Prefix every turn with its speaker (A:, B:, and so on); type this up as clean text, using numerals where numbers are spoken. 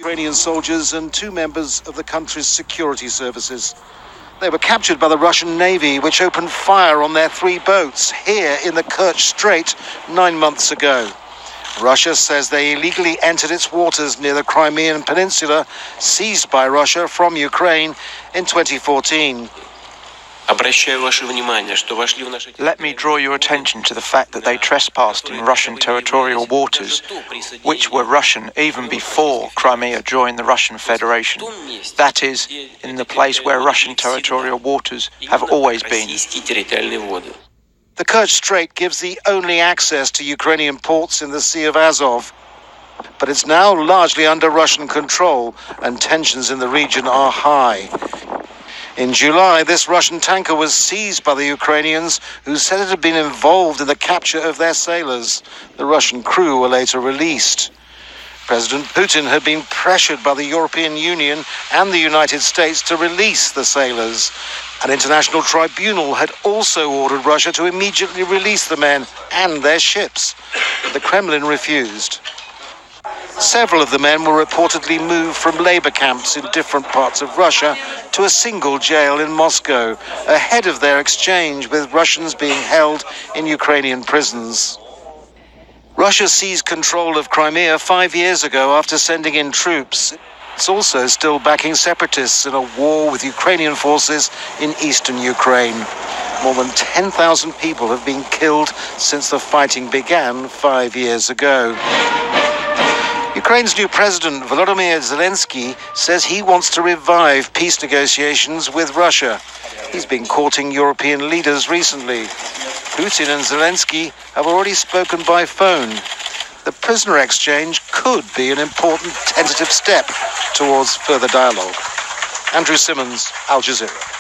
A: Ukrainian soldiers and 2 members of the country's security services. They were captured by the Russian Navy, which opened fire on their 3 boats here in the Kerch Strait 9 months ago. Russia says they illegally entered its waters near the Crimean Peninsula, seized by Russia from Ukraine in 2014.
B: Let me draw your attention to the fact that they trespassed in Russian territorial waters, which were Russian even before Crimea joined the Russian Federation. That is, in the place where Russian territorial waters have always been.
A: The Kerch Strait gives the only access to Ukrainian ports in the Sea of Azov, but it's now largely under Russian control, and tensions in the region are high. In July, this Russian tanker was seized by the Ukrainians, who said it had been involved in the capture of their sailors. The Russian crew were later released. President Putin had been pressured by the European Union and the United States to release the sailors. An international tribunal had also ordered Russia to immediately release the men and their ships, but the Kremlin refused. Several of the men were reportedly moved from labor camps in different parts of Russia to a single jail in Moscow, ahead of their exchange with Russians being held in Ukrainian prisons. Russia seized control of Crimea 5 years ago after sending in troops. It's also still backing separatists in a war with Ukrainian forces in eastern Ukraine. More than 10,000 people have been killed since the fighting began 5 years ago. Ukraine's new president, Vladimir Zelensky, says he wants to revive peace negotiations with Russia. He's been courting European leaders recently. Putin and Zelensky have already spoken by phone. The prisoner exchange could be an important tentative step towards further dialogue. Andrew Simmons, Al Jazeera.